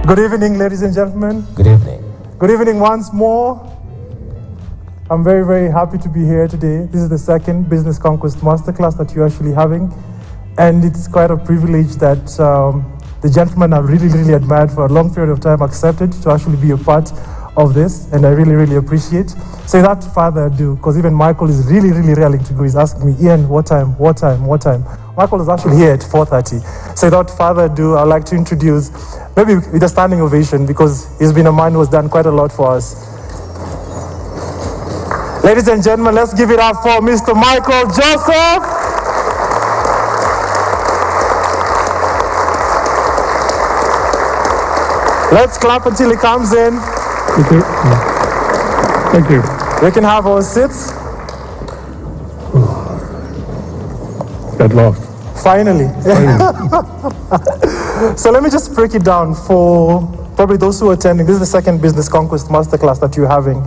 Good evening, ladies and gentlemen. Good evening. Good evening once more. I'm very, very happy to be here today. This is the second Business Conquest Masterclass that you're actually having. And it's quite a privilege that the gentleman I really, really admired for a long period of time accepted to actually be a part of this. And I really, really appreciate. So without further ado, because even Michael is really, really railing to go, he's asking me, Ian, what time? Michael is actually here at 4:30. So without further ado, I'd like to introduce, maybe with a standing ovation, because he's been a man who has done quite a lot for us. Ladies and gentlemen, let's give it up for Mr. Michael Joseph. Let's clap until he comes in. Thank you. Thank you. We can have our seats. At last. Finally. So let me just break it down for probably those who are attending. This is the second Business Conquest Masterclass that you're having.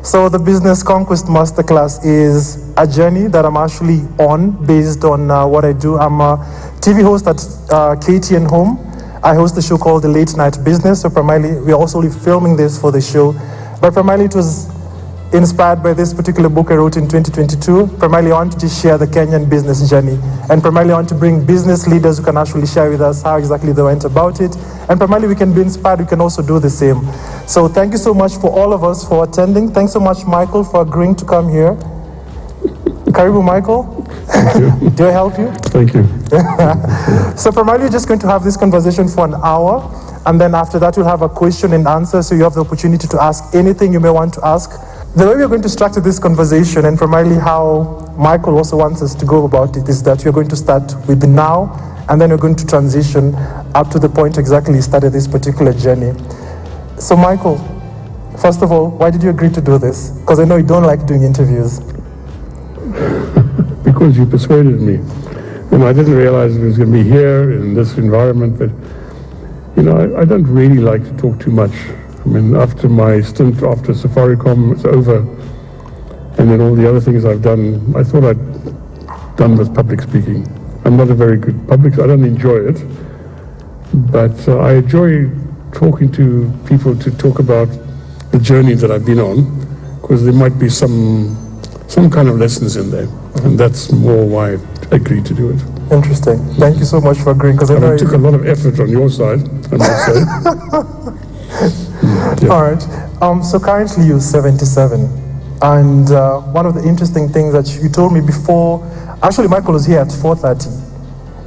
So the Business Conquest Masterclass is a journey that I'm actually on based on what I do. I'm a TV host at KTN Home. I host a show called The Late Night Business. So primarily, we're also filming this for the show. But primarily, it was inspired by this particular book I wrote in 2022. Primarily, I want to just share the Kenyan business journey. And primarily, I want to bring business leaders who can actually share with us how exactly they went about it. And primarily, we can be inspired. We can also do the same. So thank you so much for all of us for attending. Thanks so much, Michael, for agreeing to come here. Karibu, Michael. Thank you. Do I help you? Thank you. So primarily, we're just going to have this conversation for an hour. And then after that, we'll have a question and answer. So you have the opportunity to ask anything you may want to ask. The way we're going to structure this conversation, and primarily how Michael also wants us to go about it, is that we're going to start with the now, and then we're going to transition up to the point exactly you started this particular journey. So Michael, first of all, why did you agree to do this? Because I know you don't like doing interviews. Because you persuaded me. And I didn't realize it was going to be here in this environment, but you know, I don't really like to talk too much. I mean, after my stint after Safaricom was over, and then all the other things I've done, I thought I'd done with public speaking. I'm not a very good public, I don't enjoy it, but I enjoy talking to people to talk about the journey that I've been on, because there might be some kind of lessons in there, and that's more why I agreed to do it. Interesting. Thank you so much for agreeing. Because I know it took a lot of effort on your side, I must say. Yeah. All right. So currently you're 77. And one of the interesting things that you told me before, actually Michael was here at 4:30.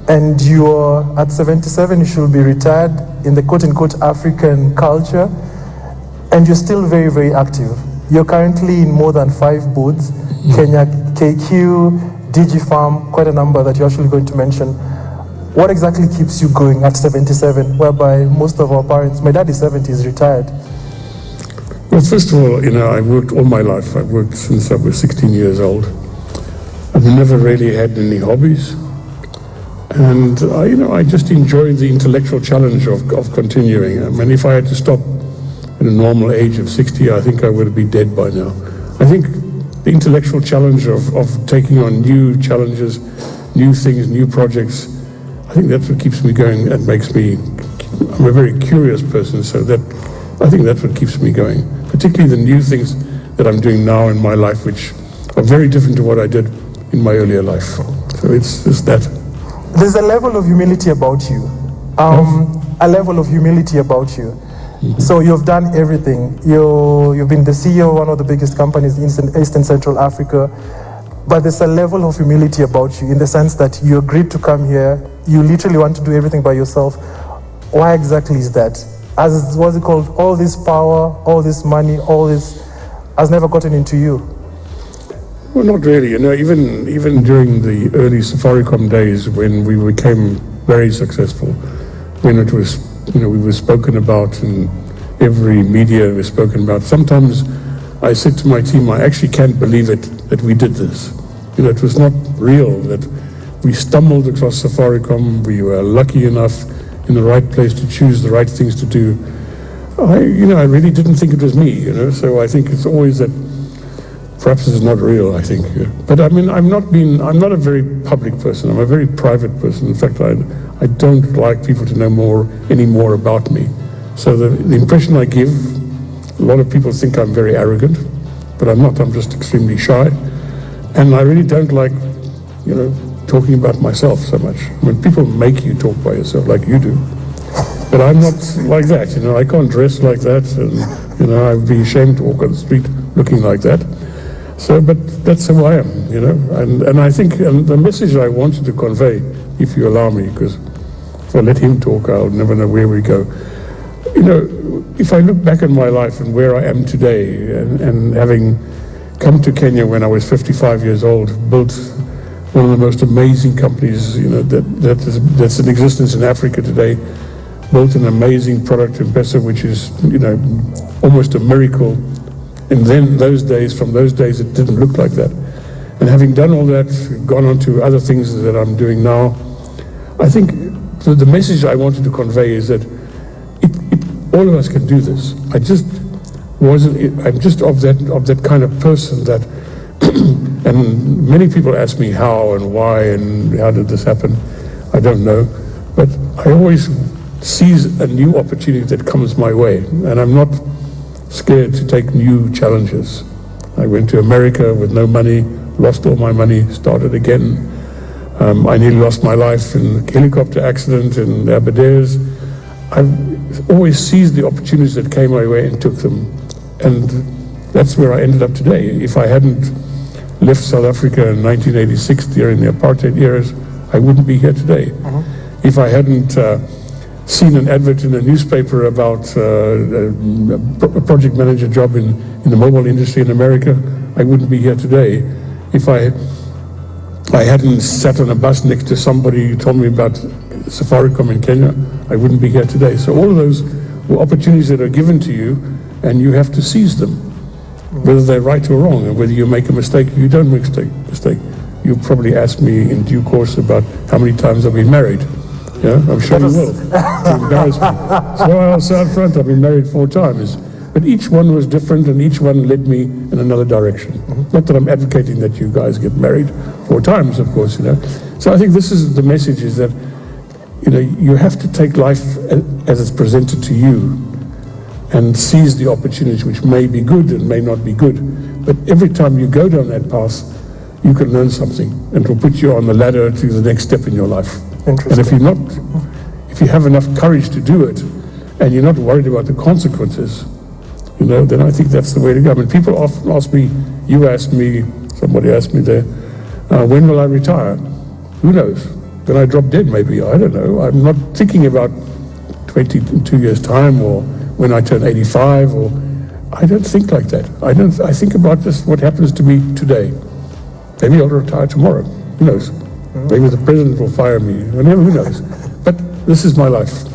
And you're at 77, you should be retired in the quote-unquote African culture. And you're still very, very active. You're currently in more than 5 boards. Kenya, KQ, DigiFarm, quite a number that you're actually going to mention. What exactly keeps you going at 77, whereby most of our parents, my dad is 70, is retired? Well, first of all, you know, I've worked all my life. I've worked since I was 16 years old. I've never really had any hobbies. And, you know, I just enjoyed the intellectual challenge of continuing. I mean, if I had to stop at a normal age of 60, I think I would be dead by now. I think the intellectual challenge of taking on new challenges, new things, new projects, I think that's what keeps me going and makes me, I'm a very curious person, so that I think that's what keeps me going. Particularly the new things that I'm doing now in my life, which are very different to what I did in my earlier life. So it's just that. There's a level of humility about you. A level of humility about you. Mm-hmm. So you've done everything. You've been the CEO of one of the biggest companies in East and Central Africa. But there's a level of humility about you in the sense that you agreed to come here. You literally want to do everything by yourself. Why exactly is that? As what's it called? All this power, all this money, all this has never gotten into you. Well, not really. You know, even during the early Safaricom days when we became very successful, when it was, you know, we were spoken about in every media was spoken about. Sometimes I said to my team, I actually can't believe it that we did this. You know, it was not real that we stumbled across Safaricom. We were lucky enough in the right place to choose the right things to do. I really didn't think it was me, you know, so I think it's always that perhaps it's not real, I think. Yeah. But I mean, I'm not a very public person. I'm a very private person. In fact, I don't like people to know any more about me. So the impression I give, a lot of people think I'm very arrogant, but I'm not. I'm just extremely shy. And I really don't like, talking about myself so much. When people make you talk by yourself like you do, but I'm not like that, I can't dress like that, and, I'd be ashamed to walk on the street looking like that. So, but that's who I am, and I think the message I wanted to convey, if you allow me, because if I let him talk, I'll never know where we go. If I look back in my life and where I am today, and having come to Kenya when I was 55 years old, built one of the most amazing companies, that's in existence in Africa today, built an amazing product in Pesa, which is, almost a miracle. And then from those days, it didn't look like that. And having done all that, gone on to other things that I'm doing now, I think the message I wanted to convey is that all of us can do this. I'm just of that kind of person that, and many people ask me how and why and how did this happen. I don't know, but I always seize a new opportunity that comes my way, and I'm not scared to take new challenges. I went to America with no money, lost all my money, started again. I nearly lost my life in a helicopter accident in Aberdares. I've always seized the opportunities that came my way and took them. And that's where I ended up today. If I hadn't left South Africa in 1986 during the apartheid years, I wouldn't be here today. If I hadn't seen an advert in a newspaper about a project manager job in the mobile industry in America, I wouldn't be here today. If I hadn't sat on a bus next to somebody who told me about Safaricom in Kenya, I wouldn't be here today. So all of those were opportunities that are given to you, and you have to seize them, whether they're right or wrong, and whether you make a mistake or you don't make a mistake. You'll probably ask me in due course about how many times I've been married. Yeah, I'm sure you will. To embarrass me. So I'll say out front, I've been married 4 times. But each one was different, and each one led me in another direction. Not that I'm advocating that you guys get married 4 times, of course, So I think this is the message, is that, you have to take life as it's presented to you and seize the opportunities, which may be good and may not be good. But every time you go down that path, you can learn something, and it will put you on the ladder to the next step in your life. And if you have enough courage to do it, and you're not worried about the consequences, then I think that's the way to go. I mean, people often ask me, you asked me, somebody asked me there, when will I retire? Who knows? When I drop dead, maybe, I don't know. I'm not thinking about 22 years' time, or when I turn 85, or I don't think like that. I think about just what happens to me today. Maybe I'll retire tomorrow. Who knows? Maybe the president will fire me. Who knows? But this is my life.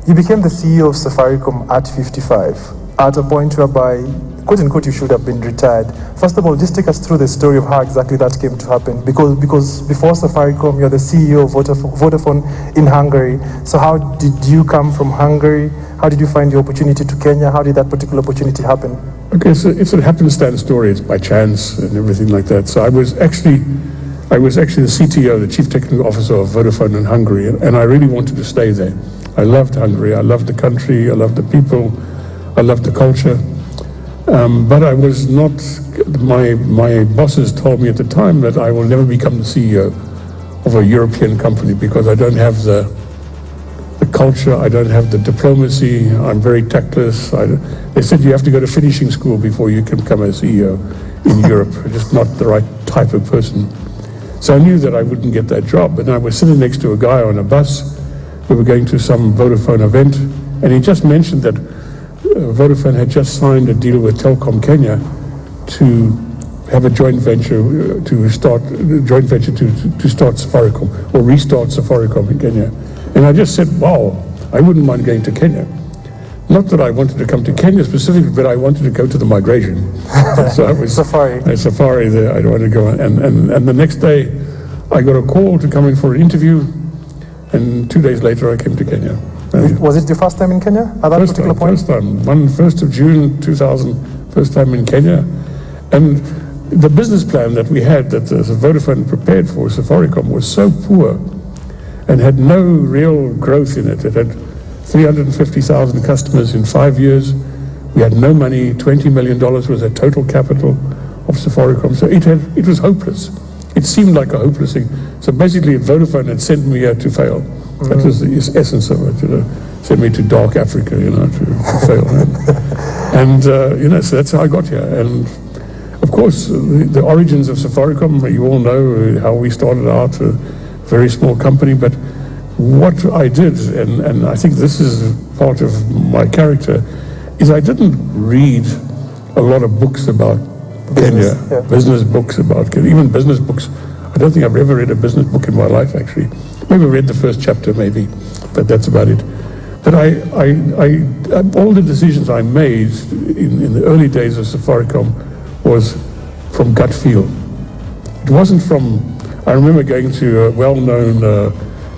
You became the CEO of Safaricom at 55, at a point whereby, quote unquote, you should have been retired. First of all, just take us through the story of how exactly that came to happen. Because before Safaricom, you're the CEO of Vodafone in Hungary. So how did you come from Hungary? How did you find the opportunity to Kenya? How did that particular opportunity happen? Okay, so it's a happenstance story. It's by chance and everything like that. So I was actually the CTO, the Chief Technical Officer of Vodafone in Hungary, and I really wanted to stay there. I loved Hungary. I loved the country. I loved the people. I loved the culture. But I was not, my bosses told me at the time that I will never become the CEO of a European company because I don't have the culture, I don't have the diplomacy, I'm very tactless. They said you have to go to finishing school before you can become a CEO in Europe. Just not the right type of person. So I knew that I wouldn't get that job. And I was sitting next to a guy on a bus. We were going to some Vodafone event, and he just mentioned that Vodafone had just signed a deal with Telkom Kenya to have a joint venture to start Safaricom or restart Safaricom in Kenya. And I just said, wow, I wouldn't mind going to Kenya. Not that I wanted to come to Kenya specifically, but I wanted to go to the migration. So I was Safari there. I wanted to go, and the next day I got a call to come in for an interview, and 2 days later I came to Kenya. Was it your first time in Kenya at that particular point? First time, 1st of June 2000, first time in Kenya. And the business plan that we had, that Vodafone prepared for Safaricom, was so poor and had no real growth in it. It had 350,000 customers in 5 years. We had no money. $20 million was the total capital of Safaricom. So it was hopeless. It seemed like a hopeless thing. So basically, Vodafone had sent me here to fail. That was the essence of it. Sent me to dark Africa, to fail. And so that's how I got here. And of course, the origins of Safaricom, you all know how we started out, a very small company. But what I did, and I think this is part of my character, is I didn't read a lot of books about Kenya, business books about Kenya, even business books. I don't think I've ever read a business book in my life, actually. Maybe read the first chapter, maybe, but that's about it. But all the decisions I made in the early days of Safaricom was from gut feel. It wasn't from, I remember going to a well-known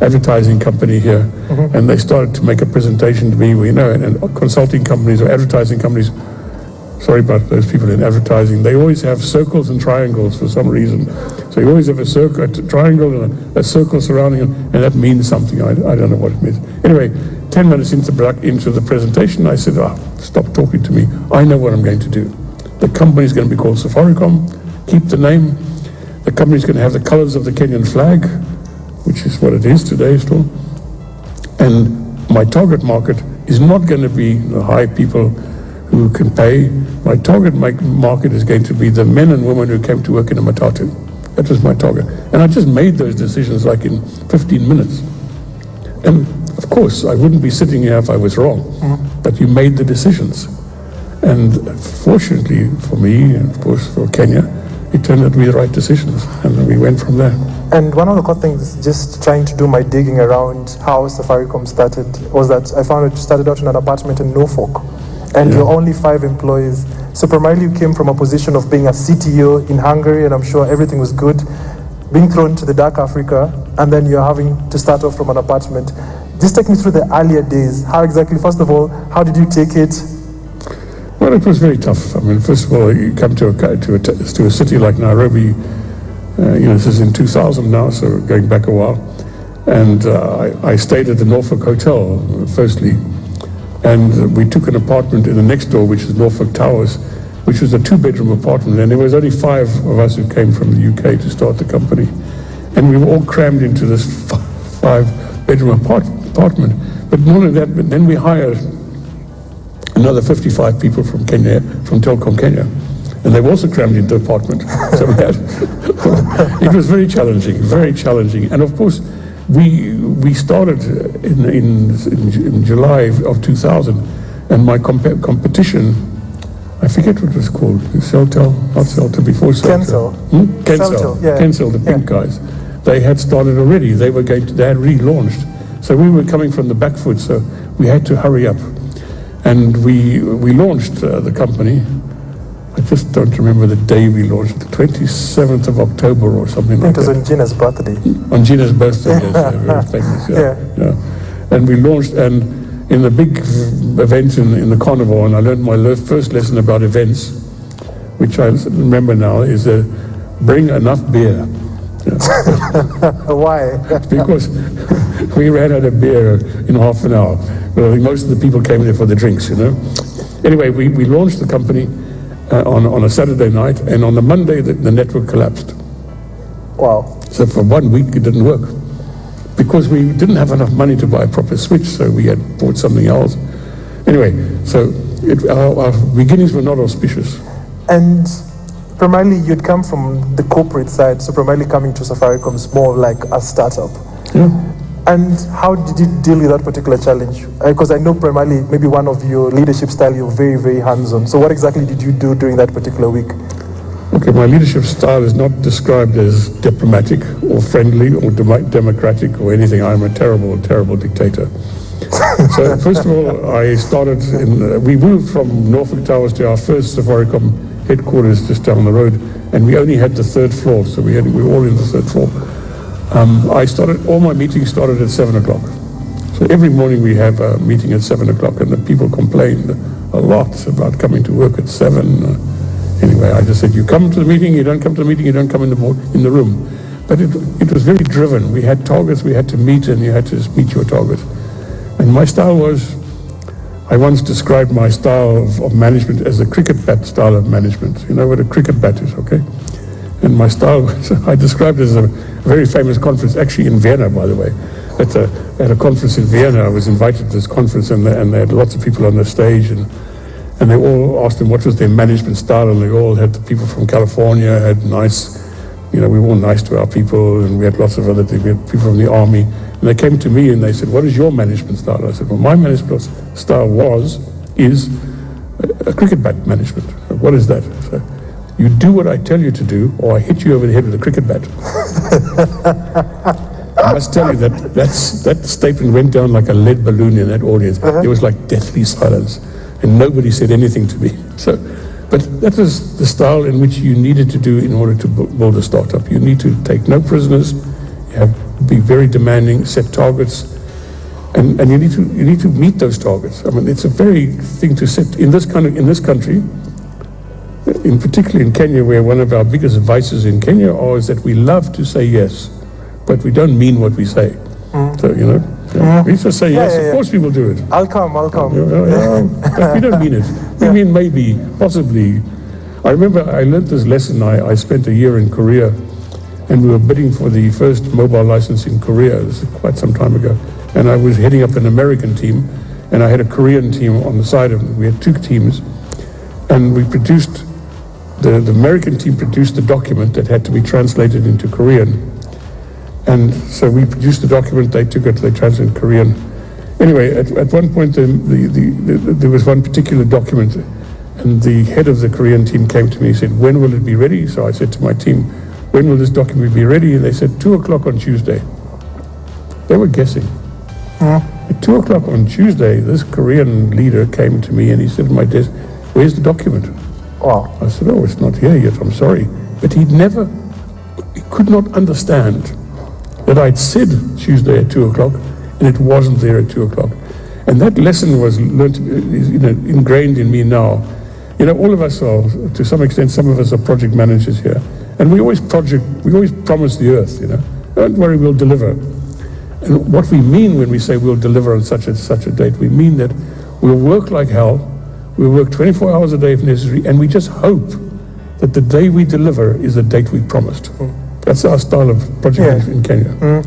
advertising company here, and they started to make a presentation to me, and consulting companies or advertising companies, sorry about those people in advertising, they always have circles and triangles for some reason. So you always have a circle, a triangle, and a circle surrounding it, and that means something. I don't know what it means. Anyway, 10 minutes into the presentation, I said, stop talking to me. I know what I'm going to do. The company is going to be called Safaricom. Keep the name. The company is going to have the colors of the Kenyan flag, which is what it is today still. And my target market is not going to be the high people who can pay. My target market is going to be the men and women who came to work in a matatu. That was my target. And I just made those decisions like in 15 minutes. And of course, I wouldn't be sitting here if I was wrong, but you made the decisions. And fortunately for me, and of course for Kenya, it turned out to be the right decisions, and we went from there. And one of the cool things, just trying to do my digging around how Safaricom started, was that I found it started out in an apartment in Norfolk, and you're only 5 employees. So primarily you came from a position of being a CTO in Hungary, and I'm sure everything was good, being thrown to the dark Africa, and then you're having to start off from an apartment. Just take me through the earlier days. How exactly, first of all, how did you take it? Well, it was very tough. I mean, first of all, you come to a city like Nairobi. This is in 2000 now, so going back a while. And I stayed at the Norfolk Hotel, firstly. And we took an apartment in the next door, which is Norfolk Towers, which was a 2-bedroom apartment. And there was only 5 of us who came from the UK to start the company. And we were all crammed into this 5-bedroom apartment. But not only that, but then we hired another 55 people from Kenya, from Telkom Kenya. And they were also crammed into the apartment. So we had, it was very challenging. And of course, we started in July of 2000, and my competition, I forget what it was called, Celtel, not Celtel, before Celtel. Kensel, the pink guys. They had started already. They had relaunched. So we were coming from the back foot, so we had to hurry up. And we launched the company. I just don't remember the day we launched, the 27th of October or something like that. It was on Gina's birthday. On Gina's birthday, yes, very famous, yeah. And we launched, and in the big event in the carnival, and I learned my first lesson about events, which I remember now, is bring enough beer. Why? Because we ran out of beer in half an hour. Well, I think most of the people came there for the drinks, Anyway, we launched the company on a Saturday night, and on the Monday the network collapsed. Wow. So for 1 week it didn't work because we didn't have enough money to buy a proper switch, so we had bought something else. Anyway, so our beginnings were not auspicious. And primarily you'd come from the corporate side, so primarily coming to Safaricom is more like a startup. Yeah. And how did you deal with that particular challenge? Because I know primarily maybe one of your leadership style, you're very, very hands-on. So what exactly did you do during that particular week? Okay, my leadership style is not described as diplomatic or friendly or democratic or anything. I'm a terrible, terrible dictator. So first of all, we moved from Norfolk Towers to our first Safaricom headquarters just down the road, and we only had the 3rd floor, so we were all in the 3rd floor. All my meetings started at 7 o'clock. So every morning we have a meeting at 7 o'clock, and the people complained a lot about coming to work at 7. Anyway, I just said, you come to the meeting, you don't come to the meeting, you don't come in the room. But it was very driven. We had targets we had to meet, and you had to just meet your targets. And my style was, I once described my style of management as a cricket bat style of management. You know what a cricket bat is, okay? And my style was, I described it as a very famous conference, actually in Vienna, by the way. At a conference in Vienna, I was invited to this conference, and they had lots of people on the stage, and they all asked them what was their management style, and they all had the people from California, had nice, we were all nice to our people, and we had lots of other things. We had people from the army, and they came to me and they said, what is your management style? I said, well, my management style is a cricket bat management. What is that? So, you do what I tell you to do, or I hit you over the head with a cricket bat. I must tell you that statement went down like a lead balloon in that audience. There was like deathly silence, and nobody said anything to me. But that was the style in which you needed to do in order to build a startup. You need to take no prisoners. You have to be very demanding, set targets, and you need to meet those targets. I mean, it's a very thing to set in this country. In particularly in Kenya, where one of our biggest vices in Kenya is that we love to say yes, but we don't mean what we say. So, we just say yes, of course we will do it. I'll come. But we don't mean it. We mean maybe, possibly. I remember I learned this lesson. I spent a year in Korea, and we were bidding for the first mobile license in Korea. This is quite some time ago. And I was heading up an American team, and I had a Korean team on the side of me. We had two teams, and we produced, the American team produced the document that had to be translated into Korean. And so we produced the document, they took it, they translated it in Korean. Anyway, at one point there was one particular document, and the head of the Korean team came to me and said, when will it be ready? So I said to my team, when will this document be ready? And they said, 2 o'clock on Tuesday. They were guessing. At 2 o'clock on Tuesday, this Korean leader came to me and he said at my desk, where's the document? Wow. I said, oh, it's not here yet, I'm sorry. But he could not understand that I'd said Tuesday at 2 o'clock, and it wasn't there at 2 o'clock. And that lesson was learned, ingrained in me now. All of us are, to some extent, some of us are project managers here. And we always promise the earth, Don't worry, we'll deliver. And what we mean when we say we'll deliver on such a date, we mean that we'll work like hell, we'll work 24 hours a day if necessary, and we just hope that the day we deliver is the date we promised. That's our style of project management in Kenya.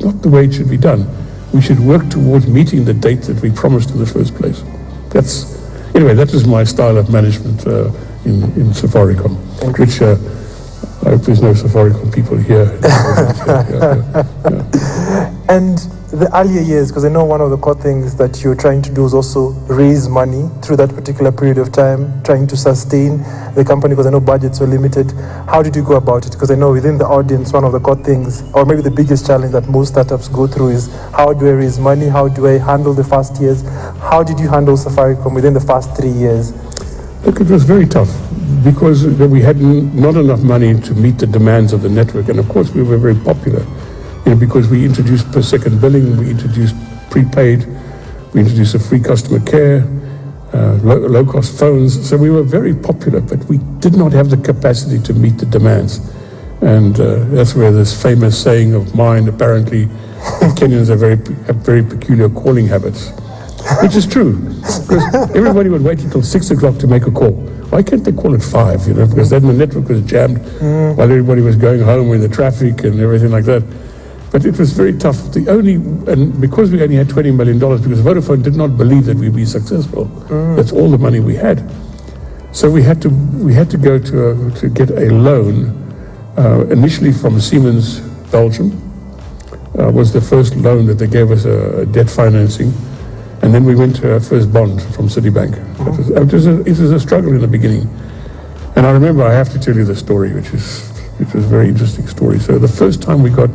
Not the way it should be done. We should work towards meeting the date that we promised in the first place. That is my style of management in Safaricom, which I hope there's no Safaricom people here. And the earlier years, because I know one of the core things that you're trying to do is also raise money through that particular period of time, trying to sustain the company, because I know budgets were limited. How did you go about it? Because I know within the audience, one of the core things, or maybe the biggest challenge that most startups go through is, how do I raise money? How do I handle the first years? How did you handle Safaricom within the first 3 years? Look, it was very tough because we had not enough money to meet the demands of the network. And of course, we were very popular. Because we introduced per second billing, we introduced prepaid, we introduced a free customer care, low-cost phones. So we were very popular, but we did not have the capacity to meet the demands. And that's where this famous saying of mine, apparently, Kenyans have very peculiar calling habits, which is true. Because everybody would wait until 6 o'clock to make a call. Why can't they call at 5? Because then the network was jammed while everybody was going home with the traffic and everything like that. But it was very tough. And because we only had $20 million, because Vodafone did not believe that we'd be successful. That's all the money we had. So we had to go to get a loan, initially from Siemens Belgium. Was the first loan that they gave us a debt financing. And then we went to our first bond from Citibank. It was a struggle in the beginning. And I remember, I have to tell you the story, which was a very interesting story. So the first time we got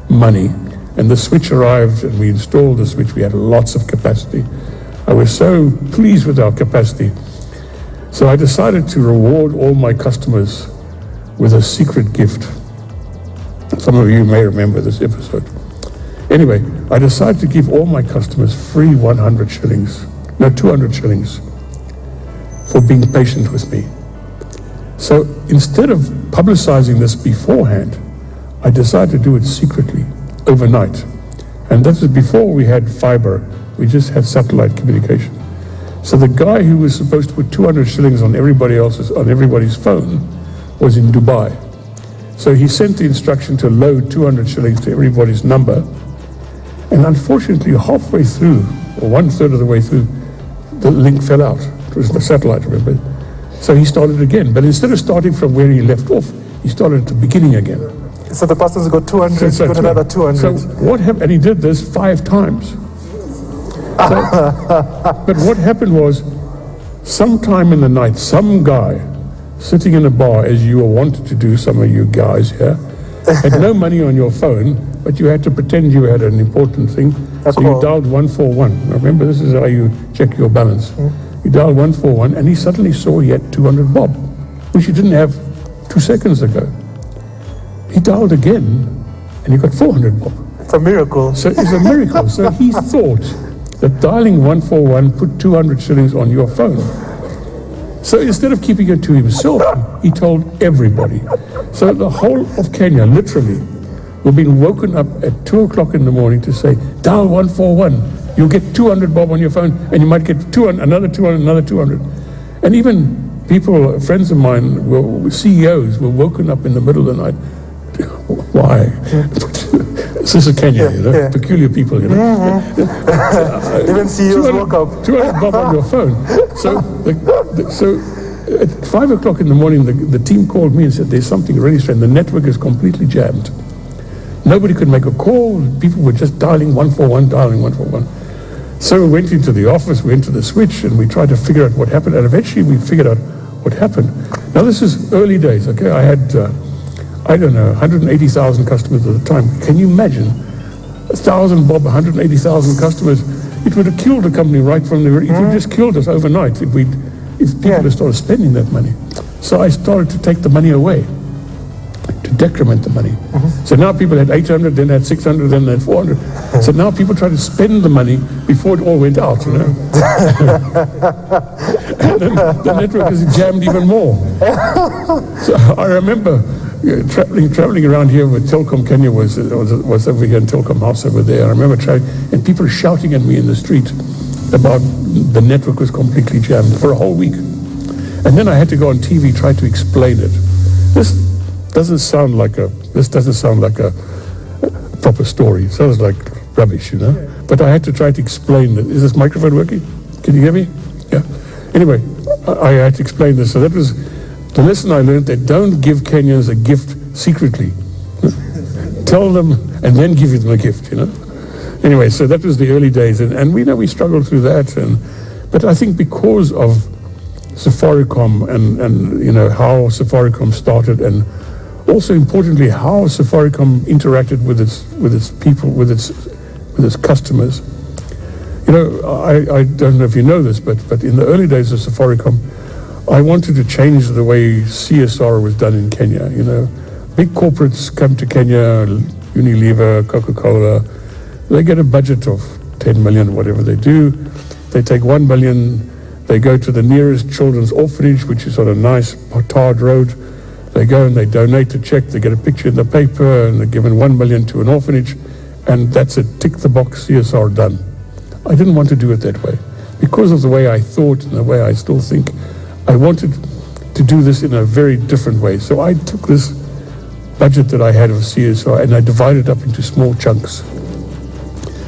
money and the switch arrived and we installed the switch, we had lots of capacity. I was so pleased with our capacity. So I decided to reward all my customers with a secret gift. Some of you may remember this episode. Anyway, I decided to give all my customers free 200 shillings for being patient with me. So instead of publicizing this beforehand, I decided to do it secretly, overnight. And that was before we had fiber We just had satellite communication. So the guy who was supposed to put 200 shillings on everybody's phone was in Dubai. So he sent the instruction to load 200 shillings to everybody's number. And unfortunately, halfway through, or 1/3 of the way through, the link fell out. It was the satellite, remember? So he started again. But instead of starting from where he left off, he started at the beginning again. So the person's got 200, So got another 200. So what happened? And he did this 5 times. But what happened was, sometime in the night, some guy sitting in a bar, as you were wanted to do, some of you guys here, had no money on your phone, but you had to pretend you had an important thing. So you dialed 141. Now remember, this is how you check your balance. You dialed 141, and he suddenly saw he had 200 bob, which he didn't have 2 seconds ago. He dialed again, and he got 400 bob. It's a miracle. So it's a miracle. So he thought that dialing 141 put 200 shillings on your phone. So instead of keeping it to himself, he told everybody. So the whole of Kenya, literally, were being woken up at 2 o'clock in the morning to say, dial 141. You'll get 200 bob on your phone, and you might get 200, another 200, another 200. And even people, friends of mine, CEOs, were woken up in the middle of the night. Why? This is Kenya, peculiar people, Even CEOs woke up. 200 bob on your phone. So at 5 o'clock in the morning, the team called me and said, there's something really strange. The network is completely jammed. Nobody could make a call. People were just dialing 141, dialing 141. So we went into the office, we went to the switch, and we tried to figure out what happened. And eventually we figured out what happened. Now this is early days, okay? I had, 180,000 customers at the time. Can you imagine? 1,000 bob, 180,000 customers. It would have killed the company right from the very, it would have just killed us overnight if people had started spending that money. So I started to take the money away, to decrement the money. So now people had 800, then had 600, then had 400. So now people try to spend the money before it all went out, And then the network is jammed even more. So I remember traveling around here with Telkom Kenya was over here in Telkom House over there. I remember traveling, and people shouting at me in the street about the network was completely jammed for a whole week. And then I had to go on TV, try to explain it. This doesn't sound like a proper story. It sounds like rubbish, But I had to try to explain it. Is this microphone working? Can you hear me? Yeah. Anyway, I had to explain this. So that was the lesson I learned, that don't give Kenyans a gift secretly. Tell them and then give them a gift, Anyway, so that was the early days, and we know we struggled through that, but I think because of Safaricom and how Safaricom started, and also importantly how Safaricom interacted with its people, with its customers. I don't know if you know this, but in the early days of Safaricom, I wanted to change the way CSR was done in Kenya. Big corporates come to Kenya, Unilever, Coca-Cola, they get a budget of 10 million, whatever they do. They take 1 million, they go to the nearest children's orphanage, which is on a nice tarred road. They go and they donate a check, they get a picture in the paper, and they're given 1 million to an orphanage, and that's it, tick the box, CSR done. I didn't want to do it that way. Because of the way I thought and the way I still think, I wanted to do this in a very different way. So I took this budget that I had of CSR and I divided it up into small chunks.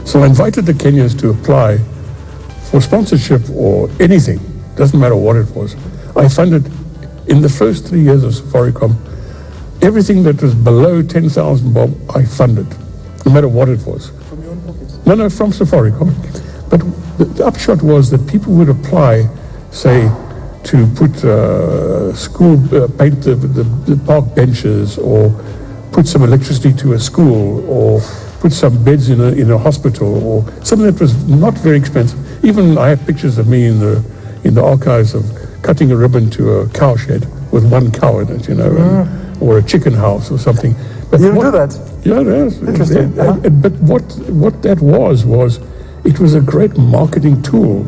So I invited the Kenyans to apply for sponsorship or anything, doesn't matter what it was. I funded, in the first 3 years of Safaricom, everything that was below 10,000 bob, I funded, no matter what it was. From your own pocket? No, from Safaricom. But the upshot was that people would apply, say, to put paint the park benches, or put some electricity to a school, or put some beds in a hospital, or something that was not very expensive. Even I have pictures of me in the archives of cutting a ribbon to a cow shed with one cow in it, or a chicken house or something. But you do that? Yeah, yes. Interesting. But what that was it was a great marketing tool,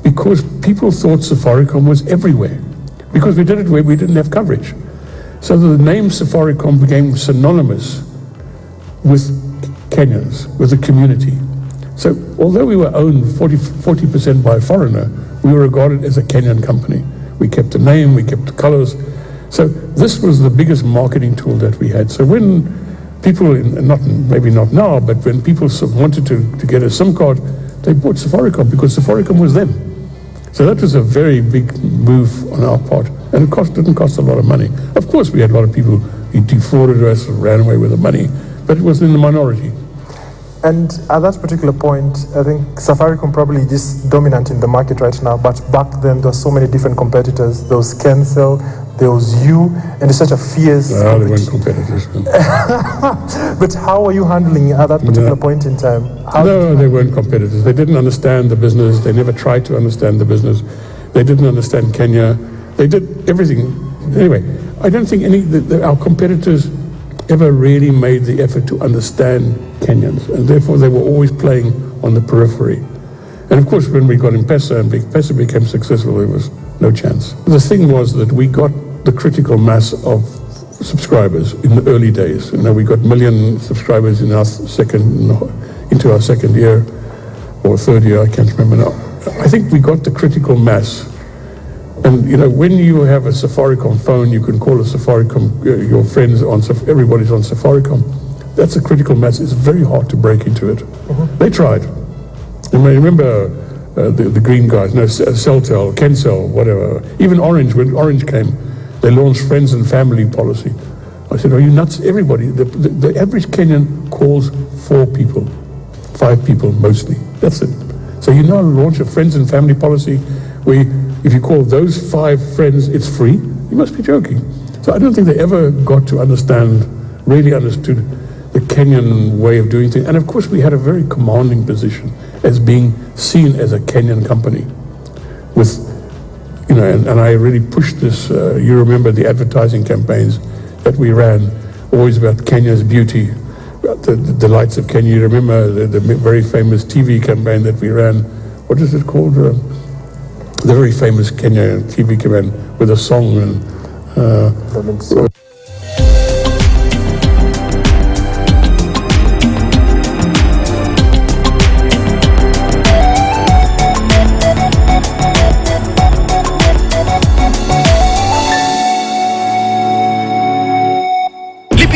because people thought Safaricom was everywhere, because we did it where we didn't have coverage. So the name Safaricom became synonymous with Kenyans, with the community. So although we were owned 40% by a foreigner, we were regarded as a Kenyan company. We kept the name, we kept the colors. So this was the biggest marketing tool that we had. So when people, maybe not now, but when people wanted to get a SIM card, they bought Safaricom because Safaricom was them. So that was a very big move on our part. And it didn't cost a lot of money. Of course, we had a lot of people who defrauded us, ran away with the money, but it was in the minority. And at that particular point, I think Safaricom probably just dominant in the market right now, but back then there were so many different competitors. There was Kencell, there was you, and it's such a fierce No, they weren't competitors. But how are you handling it at that particular point in time? No, they weren't competitors. They didn't understand the business. They never tried to understand the business. They didn't understand Kenya. They did everything. Anyway, I don't think our competitors ever really made the effort to understand Kenyans, and therefore they were always playing on the periphery. And of course, when we got M-Pesa and M-Pesa became successful, there was no chance. The thing was that we got the critical mass of subscribers in the early days. We got 1 million subscribers into our second year or third year, I can't remember now. I think we got the critical mass. And when you have a Safaricom phone, you can call a Safaricom, your friends everybody's on Safaricom. That's a critical mass. It's very hard to break into it. They tried. And I remember the green guys, Celtel, Kencell, whatever. Even Orange, when Orange came, they launched friends and family policy. I said, are you nuts? Everybody, the average Kenyan calls 4 people, 5 people mostly. That's it. So you now launch a friends and family policy where if you call those 5 friends, it's free. You must be joking. So I don't think they ever got to really understood the Kenyan way of doing things. And of course, we had a very commanding position as being seen as a Kenyan company. And I really pushed this. You remember the advertising campaigns that we ran, always about Kenya's beauty, about the delights of Kenya. You remember the very famous TV campaign that we ran. What is it called? The very famous Kenya TV campaign with a song and.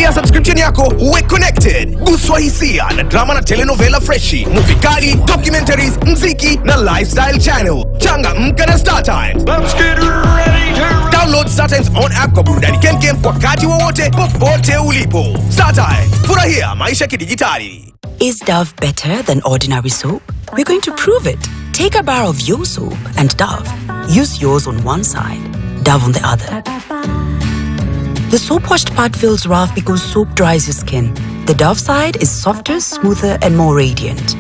Subscription yako uwe connected. Guswa hisia na drama na telenovela freshi, movie kali, documentaries, mziki na lifestyle channel. Changamka na StarTimes. Let's get ready to download StarTimes on app kwa burudani kemkem wakati wowote popote ulipo. StarTimes, furahia maisha kidijitali. Is Dove better than ordinary soap? We're going to prove it. Take a bar of your soap and Dove. Use yours on one side, Dove on the other. The soap-washed part feels rough because soap dries your skin. The Dove side is softer, smoother, and more radiant.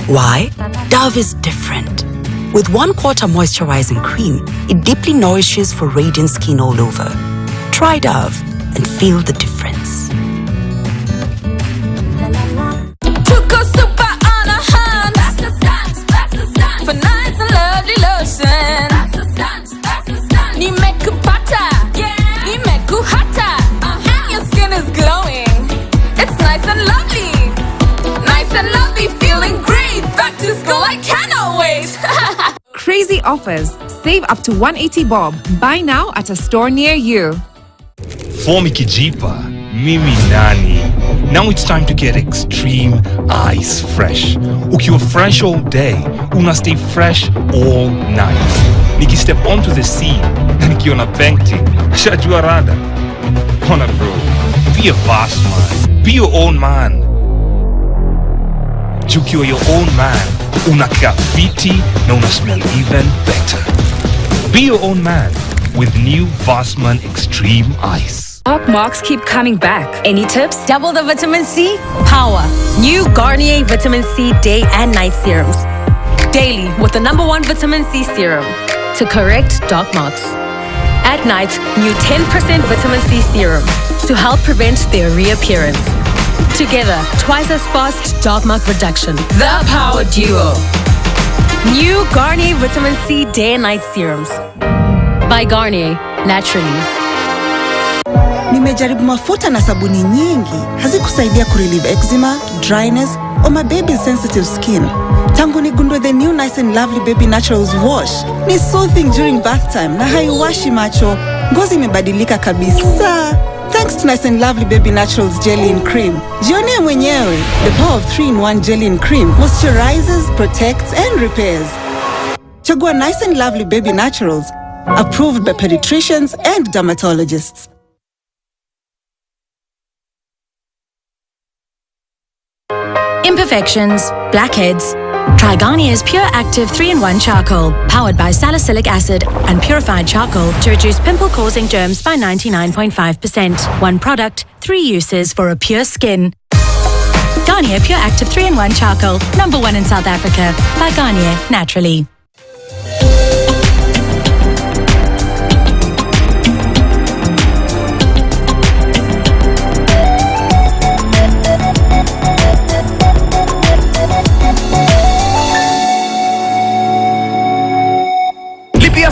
Why? Dove is different. With 1/4 moisturizing cream, it deeply nourishes for radiant skin all over. Try Dove and feel the difference. For nice and lovely lotion. Your skin is glowing. It's nice and lovely. Nice and lovely, feeling great. Back to school, I cannot wait. Crazy offers. Save up to 180 bob. Buy now at a store near you. Form ikijipa, mimi nani. Now it's time to get extreme ice fresh. Ukiwa fresh all day, una stay fresh all night. Niki step onto the scene, na nikiona painting, shajua rada. Hona bro, be a boss man, be your own man. Ukiwa your own man, unakaa fiti na una smell even better. Be your own man with new Vassman Extreme Ice. Dark marks keep coming back. Any tips? Double the vitamin C power. New Garnier Vitamin C Day and Night Serums. Daily with the #1 Vitamin C serum to correct dark marks. At night, new 10% Vitamin C serum to help prevent their reappearance. Together, twice as fast dark mark reduction. The Power Duo. New Garnier Vitamin C Day and Night Serums. By Garnier, naturally. Nimejaribu mafuta na sabuni nyingi, hazikusaidia kurelieve eczema, dryness, or my baby's sensitive skin. Tangu nigundue the new Nice and Lovely Baby Naturals wash, ni soothing during bath time na haiwashi macho. Ngozi imebadilika kabisa. Thanks to Nice and Lovely Baby Naturals Jelly and Cream. Jionee mwenyewe. The power of 3-in-1 Jelly and Cream moisturizes, protects, and repairs. Chagua Nice and Lovely Baby Naturals, approved by pediatricians and dermatologists. Imperfections, blackheads. Try Garnier's Pure Active 3-in-1 Charcoal, powered by salicylic acid and purified charcoal to reduce pimple-causing germs by 99.5%. One product, 3 uses for a pure skin. Garnier Pure Active 3-in-1 Charcoal, #1 in South Africa, by Garnier Naturally.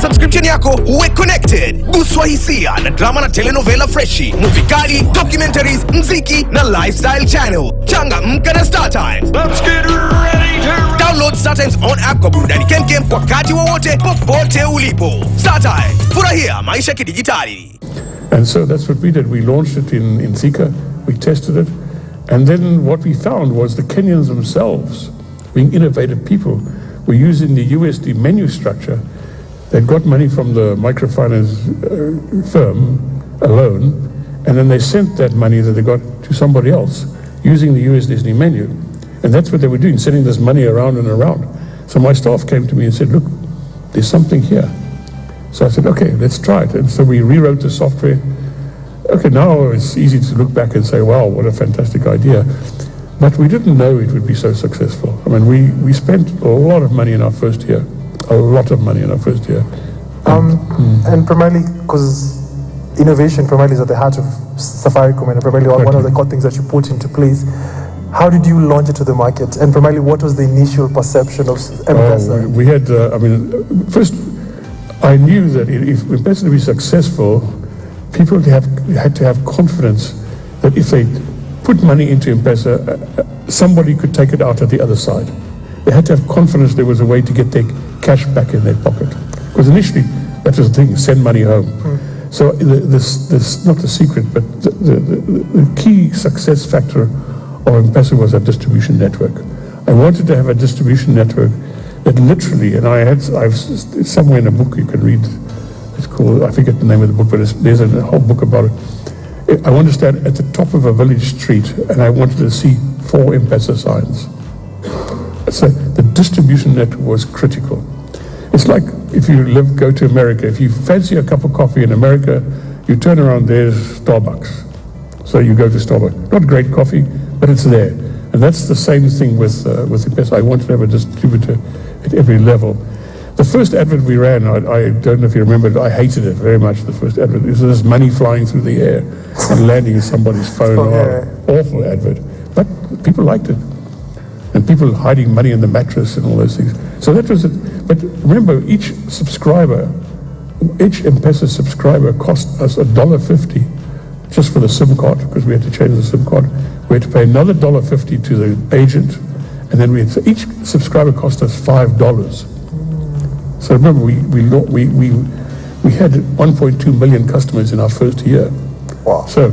Subscription yako uwe connected. Guswa hisia na drama na telenovela freshi, movie kali, documentaries, mziki na lifestyle channel. Changamka na Star Times. Let's get ready to download Star Times on app kwa burudani kemkem wakati wowote popote ulipo. Star Times, furahia maisha kidijitali. And so that's what we did. We launched it in Thika, we tested it, and then what we found was the Kenyans themselves, being innovative people, were using the USD menu structure. They'd got money from the microfinance firm, a loan, and then they sent that money that they got to somebody else using the US Disney menu. And that's what they were doing, sending this money around and around. So my staff came to me and said, look, there's something here. So I said, okay, let's try it. And so we rewrote the software. Okay, now it's easy to look back and say, wow, what a fantastic idea. But we didn't know it would be so successful. I mean, we spent a lot of money in our first year. A lot of money in our first year. And primarily because innovation primarily is at the heart of Safaricom, and primarily one of the core things that you put into place. How did you launch it to the market? And primarily, what was the initial perception of M-Pesa? We had, first, I knew that if M-Pesa to be successful, people had to have confidence that if they put money into M-Pesa, somebody could take it out at the other side. They had to have confidence there was a way to get their cash back in their pocket. Because initially, that was the thing, send money home. So this not the secret, but the key success factor of M-Pesa was our distribution network. I wanted to have a distribution network that literally, and it's somewhere in a book you can read, it's called, I forget the name of the book, but there's a whole book about it. I wanted to stand at the top of a village street, and I wanted to see 4 M-Pesa signs. So the distribution network was critical. It's like if you go to America, if you fancy a cup of coffee in America, you turn around, there's Starbucks. So you go to Starbucks. Not great coffee, but it's there. And that's the same thing with M-Pesa. I wanted to have a distributor at every level. The first advert we ran, I don't know if you remember it, I hated it very much, the first advert. It was this money flying through the air and landing in somebody's phone. Awful advert. But people liked it. And people hiding money in the mattress and all those things. So that was it. But remember, each M-Pesa subscriber cost us $1.50 just for the SIM card, because we had to change the SIM card. We had to pay another $1.50 to the agent, and then so each subscriber cost us $5. So remember, we had 1.2 million customers in our first year. Wow. So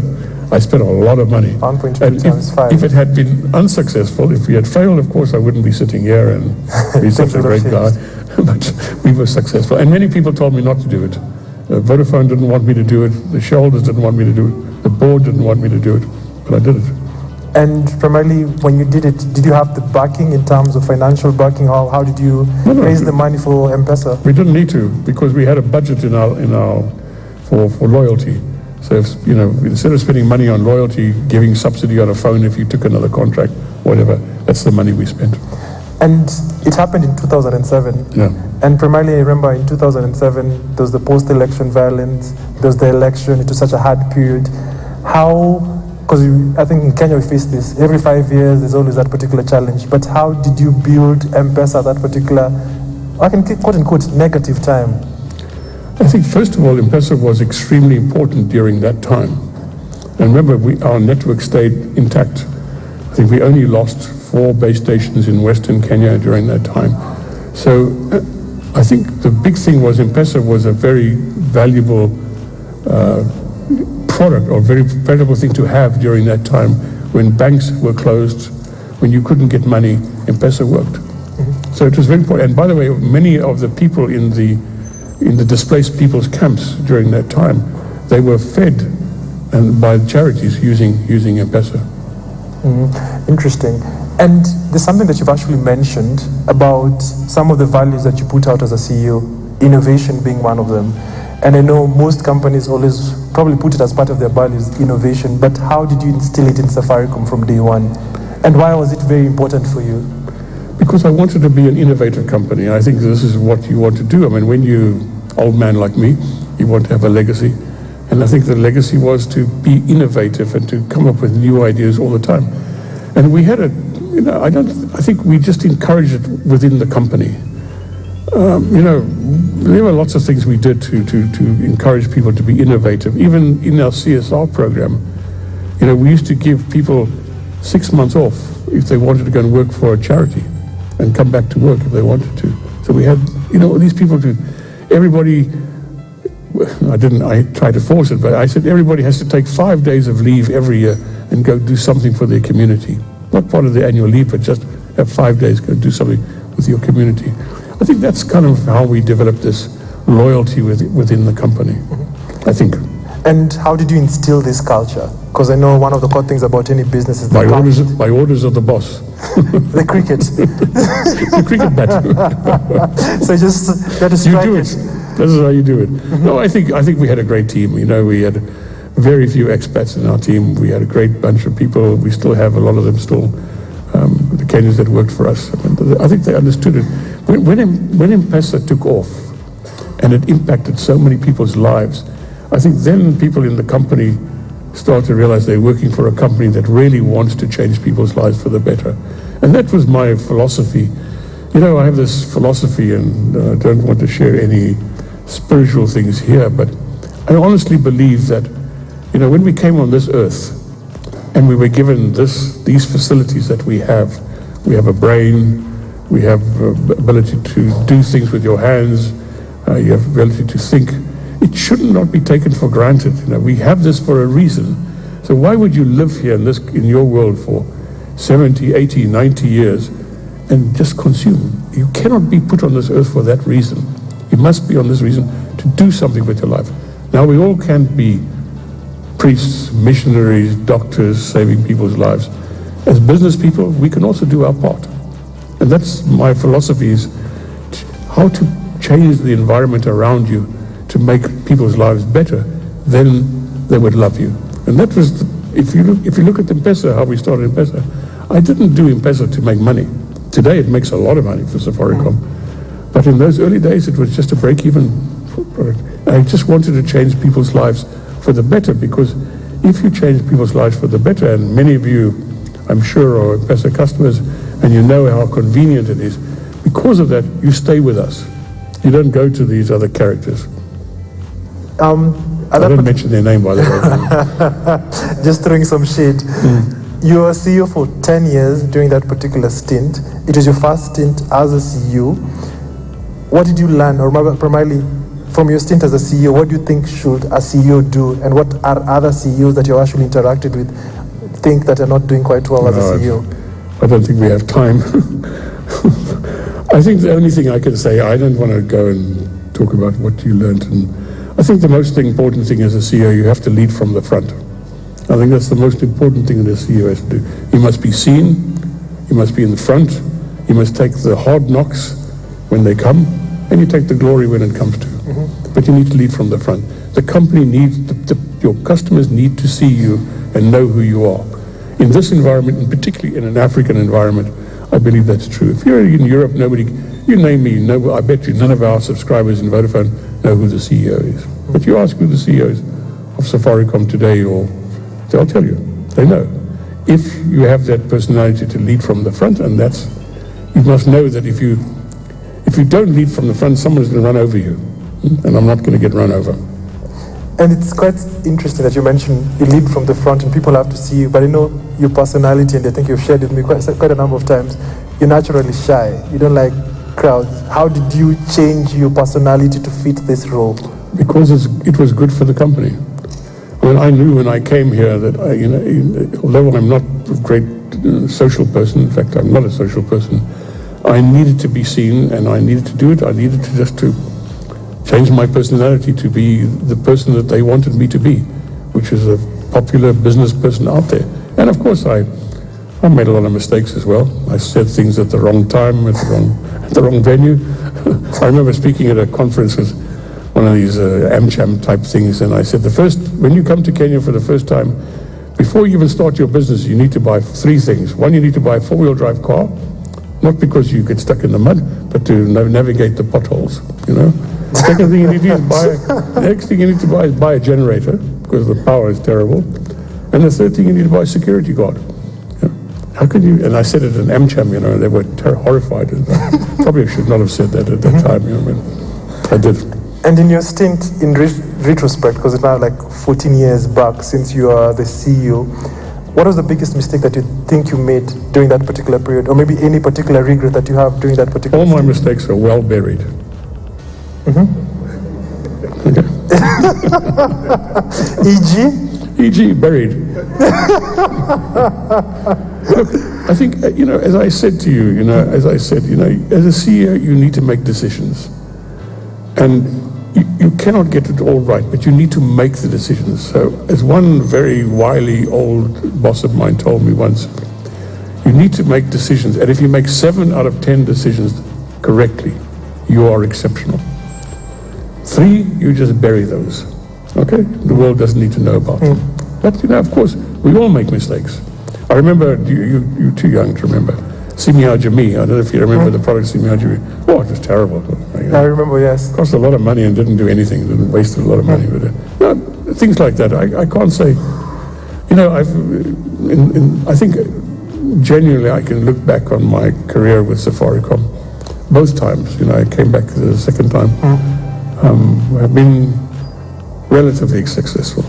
I spent a lot of money. 1.2 times 5. If it had been unsuccessful, if we had failed, of course, I wouldn't be sitting here and be such a great guy. But we were successful. And many people told me not to do it. Vodafone didn't want me to do it. The shareholders didn't want me to do it. The board didn't want me to do it. But I did it. And primarily, when you did it, did you have the backing in terms of financial backing? How did you raise the money for M-Pesa? We didn't need to, because we had a budget for loyalty. So if, instead of spending money on loyalty, giving subsidy on a phone if you took another contract, whatever, that's the money we spent. And it happened in 2007. Yeah. And primarily, I remember in 2007, there was the post-election violence, there was the election, it was such a hard period. Because I think in Kenya we face this, every 5 years there's always that particular challenge. But how did you build M-Pesa at that particular, I can quote unquote, negative time? I think first of all, M-Pesa was extremely important during that time. And remember, our network stayed intact. I think we only lost 4 base stations in Western Kenya during that time. So I think the big thing was M-Pesa was a very valuable product, or very valuable thing to have during that time when banks were closed, when you couldn't get money. M-Pesa worked. So it was very important. And by the way, many of the people in the displaced people's camps during that time, they were fed by charities using M-Pesa. Interesting. And there's something that you've actually mentioned about some of the values that you put out as a CEO, innovation being one of them. And I know most companies always probably put it as part of their values, innovation, but how did you instill it in Safaricom from day one? And why was it very important for you? Because I wanted to be an innovative company. I think this is what you want to do. I mean, when you're old man like me, you want to have a legacy. And I think the legacy was to be innovative and to come up with new ideas all the time. And we had I think we just encouraged it within the company. There were lots of things we did to encourage people to be innovative. Even in our CSR program, we used to give people 6 months off if they wanted to go and work for a charity and come back to work if they wanted to. So we had, these people everybody, I tried to force it, but I said everybody has to take 5 days of leave every year and go do something for their community. Not part of the annual leave, but just have 5 days, go do something with your community. I think that's kind of how we developed this loyalty within the company, I think. And how did you instill this culture? Because I know one of the core things about any business is by orders of the boss. The cricket. The cricket bat. So just that is you do it. This is how you do it. No, I think we had a great team. We had very few expats in our team. We had a great bunch of people. We still have a lot of them still. The Kenyans that worked for us. I think they understood it. When M-Pesa took off and it impacted so many people's lives, I think then people in the company start to realize they're working for a company that really wants to change people's lives for the better. And that was my philosophy. I have this philosophy, and I don't want to share any spiritual things here, but I honestly believe that, when we came on this earth and we were given these facilities that we have a brain, we have ability to do things with your hands, you have ability to think. It should not be taken for granted. We have this for a reason. So why would you live here in your world for 70, 80, 90 years and just consume? You cannot be put on this earth for that reason. You must be on this reason to do something with your life. Now, we all can't be priests, missionaries, doctors, saving people's lives. As business people, we can also do our part. And that's my philosophy, is how to change the environment around you to make people's lives better, then they would love you. And that was, if you look at M-Pesa, how we started M-Pesa, I didn't do M-Pesa to make money. Today it makes a lot of money for Safaricom. But in those early days, it was just a break-even product. I just wanted to change people's lives for the better, because if you change people's lives for the better, and many of you, I'm sure, are M-Pesa customers, and you know how convenient it is, because of that, you stay with us. You don't go to these other characters. I don't mention their name, by the way. Just throwing some shade. You were CEO for 10 years during that particular stint. It was your first stint as a CEO. What did you learn, or primarily from your stint as a CEO, what do you think should a CEO do, and what are other CEOs that you've actually interacted with think that are not doing quite well as a CEO? I don't think we have time. I think the only thing I can say, I don't want to go and talk about what you learned. And I think the most important thing as a CEO, you have to lead from the front. I think that's the most important thing that a CEO has to do. You must be seen, you must be in the front, you must take the hard knocks when they come, and you take the glory when it comes to. But you need to lead from the front. The company needs, your customers need to see you and know who you are. In this environment, and particularly in an African environment, I believe that's true. If you're in Europe, you name me, I bet you none of our subscribers in Vodafone know who the CEO is. But you ask who the CEO is of Safaricom today, or they'll tell you. They know. If you have that personality to lead from the front, and you must know that if you don't lead from the front, someone's going to run over you. And I'm not going to get run over. And it's quite interesting that you mentioned you lead from the front and people have to see you, but I know your personality, and I think you've shared with me quite a number of times, you're naturally shy. You don't like crowds. How did you change your personality to fit this role? Because it was good for the company. I mean, I knew when I came here that, although I'm not a great social person, in fact, I'm not a social person, I needed to be seen and I needed to do it. I needed to just to change my personality to be the person that they wanted me to be, which is a popular business person out there. And of course, I made a lot of mistakes as well. I said things at the wrong time, at the wrong venue. I remember speaking at a conference with one of these AmCham type things, and I said, when you come to Kenya for the first time, before you even start your business, you need to buy 3 things. One, you need to buy a 4-wheel-drive car, not because you get stuck in the mud, but to navigate the potholes, you know. The second thing you need to do is the next thing you need to buy is buy a generator, because the power is terrible. And the third thing you need to buy a security guard. You know, how could you, and I said it in AmCham, you know, they were horrified. And probably should not have said that at that time, you know, but I did. And in your stint, in retrospect, because it's now like 14 years back since you are the CEO, what was the biggest mistake that you think you made during that particular period? Or maybe any particular regret that you have during that particular All my mistakes are well buried. Okay. E.g. buried. Look, I think, you know, as I said to you, you know, as a CEO, you need to make decisions. And you cannot get it all right, but you need to make the decisions. So, as one very wily old boss of mine told me once, you need to make decisions. And if you make 7 out of 10 decisions correctly, you are exceptional. 3, you just bury those. Okay? The world doesn't need to know about them. But, you know, of course, we all make mistakes. I remember, you're too young to remember, Simia Jami. I don't know if you remember the product Simia Jami. Oh, it was terrible. I remember, yes. Cost a lot of money and didn't do anything. Didn't wasted a lot of money with it. No, things like that. I can't say, you know, I think genuinely I can look back on my career with Safaricom. Both times, you know, I came back the second time. Have been relatively successful.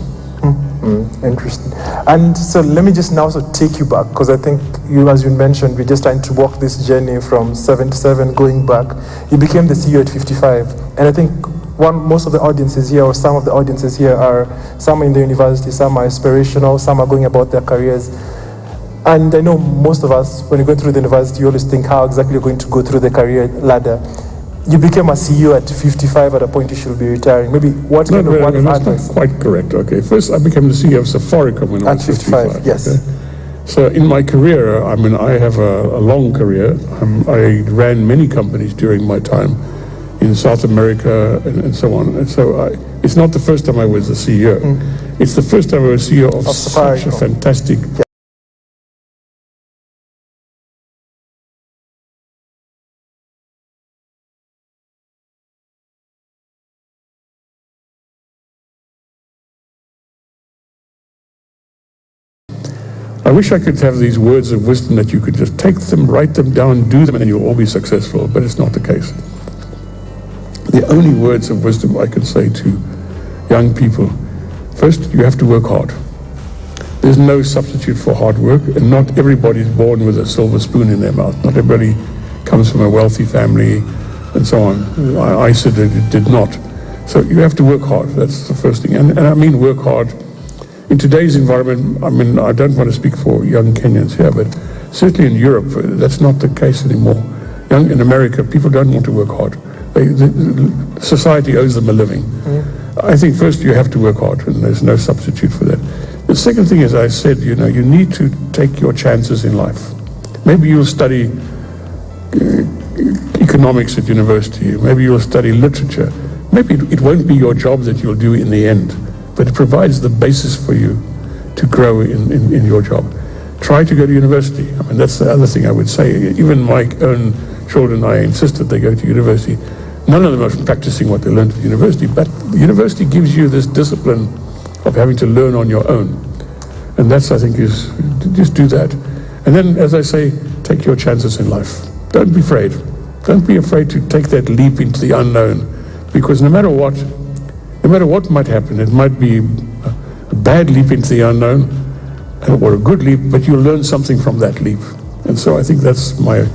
Interesting. And so let me just now also take you back, because I think you, as you mentioned, we're just trying to walk this journey from 77 going back. You became the CEO at 55. And I think most of the audiences here, or some of the audiences here, are some in the university, some are aspirational, some are going about their careers. And I know most of us, when you go through the university, you always think how exactly you're going to go through the career ladder. You became a CEO at 55 at a point you should be retiring. Maybe what kind of advice? That's not quite correct. Okay, first I became the CEO of Safaricom when I was 55. Yes. Okay? So in my career, I mean, I have a long career. I ran many companies during my time in South America and so on. And so it's not the first time I was the CEO. It's the first time I was CEO of such a fantastic. I wish I could have these words of wisdom that you could just take them, write them down, do them, and you'll all be successful, but it's not the case. The only words of wisdom I can say to young people, first, you have to work hard. There's no substitute for hard work, and not everybody's born with a silver spoon in their mouth. Not everybody comes from a wealthy family, and so on. I said that it did not. So you have to work hard, that's the first thing. And I mean work hard. In today's environment, I mean, I don't want to speak for young Kenyans here, but certainly in Europe, that's not the case anymore. In America, people don't want to work hard. Society owes them a living. I think first you have to work hard, and there's no substitute for that. The second thing is, I said, you know, you need to take your chances in life. Maybe you'll study economics at university. Maybe you'll study literature. Maybe it won't be your job that you'll do in the end, but it provides the basis for you to grow in your job. Try to go to university. I mean, that's the other thing I would say. Even my own children, I insisted they go to university. None of them are practicing what they learned at university, but the university gives you this discipline of having to learn on your own. And that's, I think, is just do that. And then, as I say, take your chances in life. Don't be afraid. Don't be afraid to take that leap into the unknown, because no matter what, no matter what might happen, it might be a bad leap into the unknown or a good leap, but you'll learn something from that leap. And so I think that's my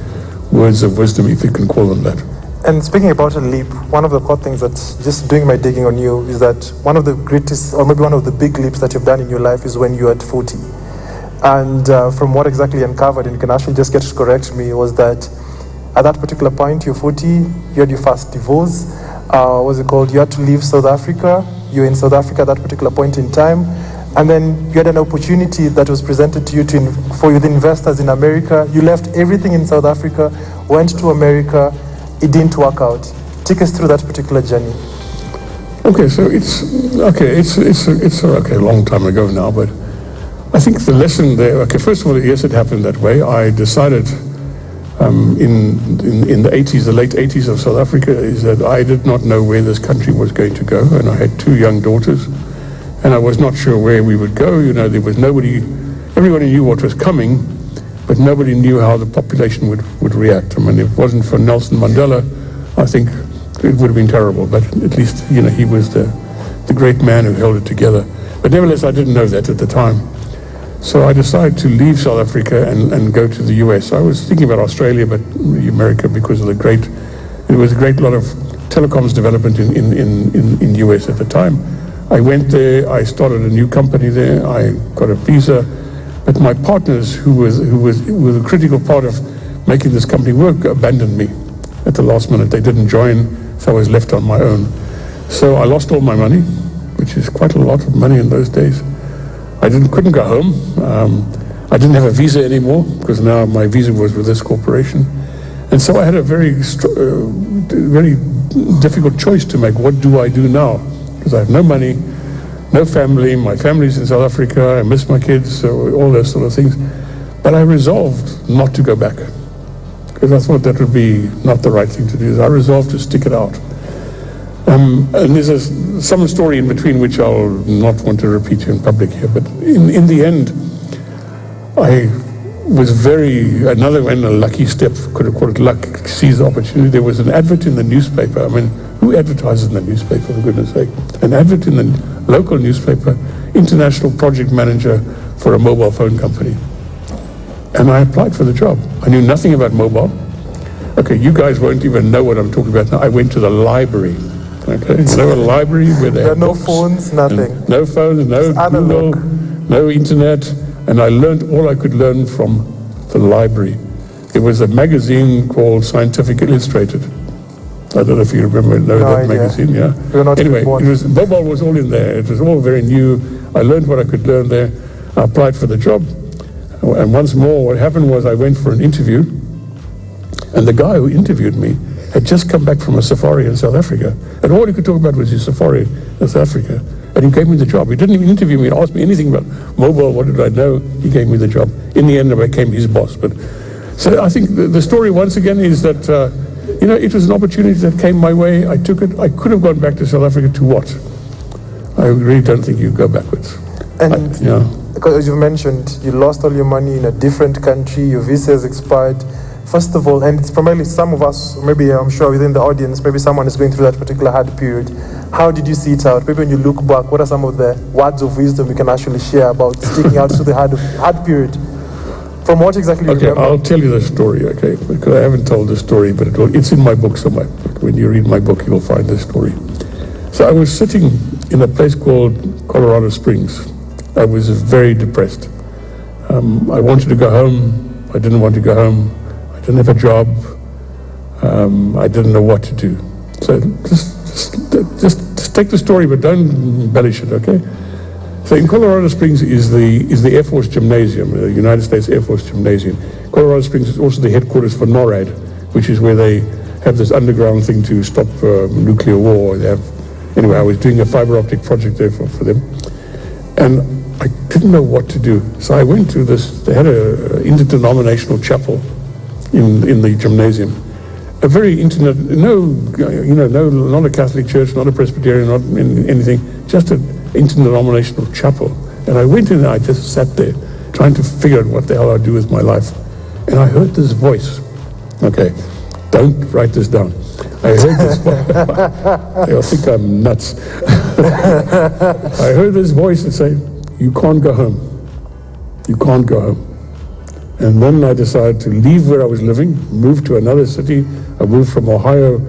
words of wisdom, if you can call them that. And speaking about a leap, one of the core things that, just doing my digging on you, is that one of the greatest, or maybe one of the big leaps that you've done in your life is when you're at 40. And from what exactly you uncovered, and you can actually just get to correct me, was that at that particular point, you're 40, you had your first divorce, what's it called? You had to leave South Africa. You were in South Africa at that particular point in time. And then you had an opportunity that was presented to you for the investors in America. You left everything in South Africa, went to America. It didn't work out. Take us through that particular journey. Okay, so it's a long time ago now, but I think the lesson there, okay, first of all, yes, it happened that way. I decided in the 80s, the late 80s of South Africa, is that I did not know where this country was going to go, and I had 2 young daughters, and I was not sure where we would go. You know, there was nobody, everybody knew what was coming, but nobody knew how the population would react. I mean, if it wasn't for Nelson Mandela, I think it would have been terrible, but at least, you know, he was the great man who held it together. But nevertheless, I didn't know that at the time. So I decided to leave South Africa and go to the US. I was thinking about Australia, but America, because of there was a great lot of telecoms development in US at the time. I went there, I started a new company there, I got a visa, but my partners, who was a critical part of making this company work, abandoned me at the last minute. They didn't join, so I was left on my own. So I lost all my money, which is quite a lot of money in those days. I couldn't go home. I didn't have a visa anymore, because now my visa was with this corporation. And so I had a very difficult choice to make. What do I do now? Because I have no money, no family. My family's in South Africa. I miss my kids, so all those sort of things. But I resolved not to go back, because I thought that would be not the right thing to do. I resolved to stick it out. And there's some story in between which I'll not want to repeat in public here. But in the end, I was another lucky step, could have called it luck, seized the opportunity. There was an advert in the newspaper. I mean, who advertises in the newspaper, for goodness sake? An advert in the local newspaper, international project manager for a mobile phone company. And I applied for the job. I knew nothing about mobile. Okay, you guys won't even know what I'm talking about now. I went to the library. Okay, a library where there had no phones, nothing. No phones, no Google, no internet, and I learned all I could learn from the library. It was a magazine called Scientific Illustrated. I don't know if you remember that magazine. Yeah. Anyway, mobile was all in there. It was all very new. I learned what I could learn there. I applied for the job, and once more, what happened was I went for an interview, and the guy who interviewed me had just come back from a safari in South Africa, and all he could talk about was his safari in South Africa, and he gave me the job. He didn't even interview me, ask me anything about mobile, what did I know. He gave me the job. In the end, I became his boss. But so I think the story once again is that it was an opportunity that came my way. I took it. I could have gone back to South Africa to what? I really don't think you go backwards. And because as you mentioned, you lost all your money in a different country, your visa has expired. First of all, and it's primarily some of us, maybe I'm sure within the audience, maybe someone is going through that particular hard period. How did you see it out? Maybe when you look back, what are some of the words of wisdom you can actually share about sticking out through the hard period? From what exactly you remember? I'll tell you the story, okay? Because I haven't told the story, but it's in my book somewhere. When you read my book, you'll find the story. So I was sitting in a place called Colorado Springs. I was very depressed. I wanted to go home. I didn't want to go home. I didn't have a job. I didn't know what to do. So just take the story, but don't embellish it, okay? So in Colorado Springs is the Air Force Gymnasium, the United States Air Force Gymnasium. Colorado Springs is also the headquarters for NORAD, which is where they have this underground thing to stop nuclear war. Anyway, I was doing a fiber optic project there for them. And I didn't know what to do. So I went to they had an interdenominational chapel in the gymnasium. A very not a Catholic church, not a Presbyterian, not anything, just an interdenominational chapel. And I went in and I just sat there trying to figure out what the hell I'd do with my life. And I heard this voice. Okay, Don't write this down. I heard this I think I'm nuts. I heard this voice that said, you can't go home. You can't go home. And then I decided to leave where I was living, move to another city. I moved from Ohio,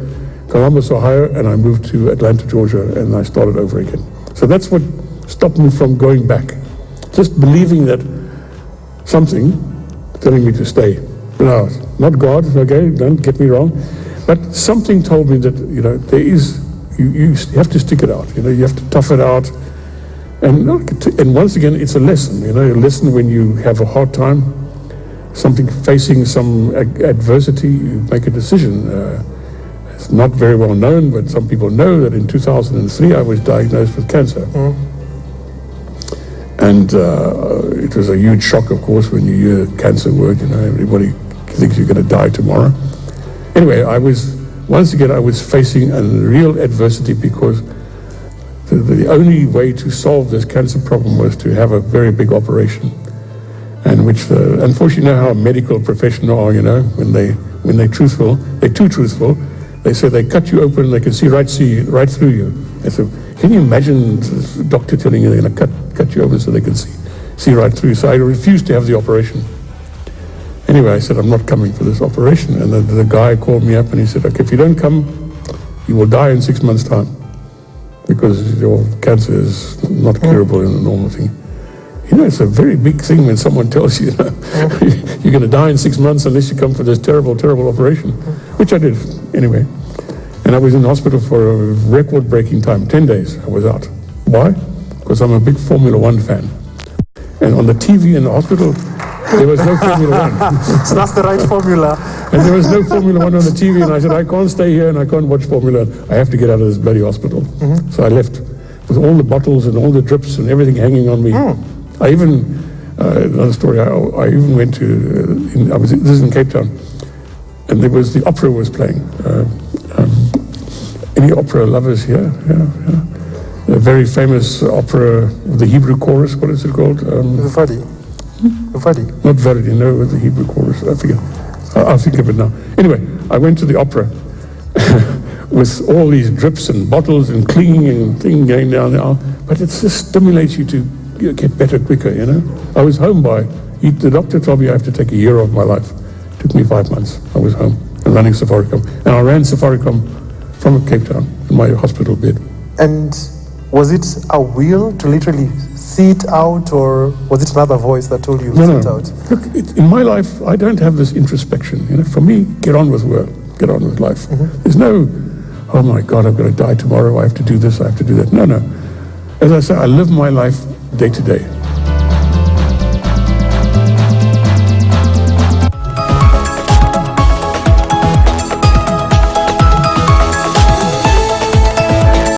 Columbus, Ohio, and I moved to Atlanta, Georgia, and I started over again. So that's what stopped me from going back. Just believing that something telling me to stay. No, not God, okay, don't get me wrong. But something told me that, there is, you have to stick it out, you have to tough it out. And once again, it's a lesson, a lesson when you have a hard time, facing some adversity, you make a decision. It's not very well known, but some people know that in 2003 I was diagnosed with cancer. And it was a huge shock, of course, when you hear cancer word, everybody thinks you're going to die tomorrow. Anyway, I was facing a real adversity because the only way to solve this cancer problem was to have a very big operation. And which, unfortunately, you know how a medical professional are, when they're truthful, they're too truthful. They say they cut you open, they can see right through you. And so, can you imagine the doctor telling you they're going to cut you open so they can see right through you? So I refused to have the operation. Anyway, I said, I'm not coming for this operation. And the guy called me up and he said, okay, if you don't come, you will die in 6 months' time because your cancer is not curable in a normal thing. It's a very big thing when someone tells you, you're going to die in 6 months unless you come for this terrible, terrible operation, which I did anyway. And I was in the hospital for a record-breaking time, 10 days I was out. Why? Because I'm a big Formula One fan. And on the TV in the hospital, there was no Formula One. So that's the right formula. And there was no Formula One on the TV, and I said, I can't stay here and I can't watch Formula One. I have to get out of this bloody hospital. So I left with all the bottles and all the drips and everything hanging on me. I even, another story, I even went to, this is in Cape Town, and there was, the opera was playing. Any opera lovers here? Yeah. A very famous opera, the Hebrew chorus, what is it called? Verdi. Not Verdi, no, the Hebrew chorus, I forget. I'll think of it now. Anyway, I went to the opera with all these drips and bottles and clinging and thing going down there, but it just stimulates you to get better quicker, I was home the doctor told me I have to take a year of my life. It took me 5 months. I was home and running Safaricom. And I ran Safaricom from Cape Town in my hospital bed. And was it a will to literally see it out, or was it another voice that told you to see it out? Look, in my life, I don't have this introspection. For me, get on with work, get on with life. There's no, oh my God, I'm going to die tomorrow, I have to do this, I have to do that. No. As I say, I live my life day to day.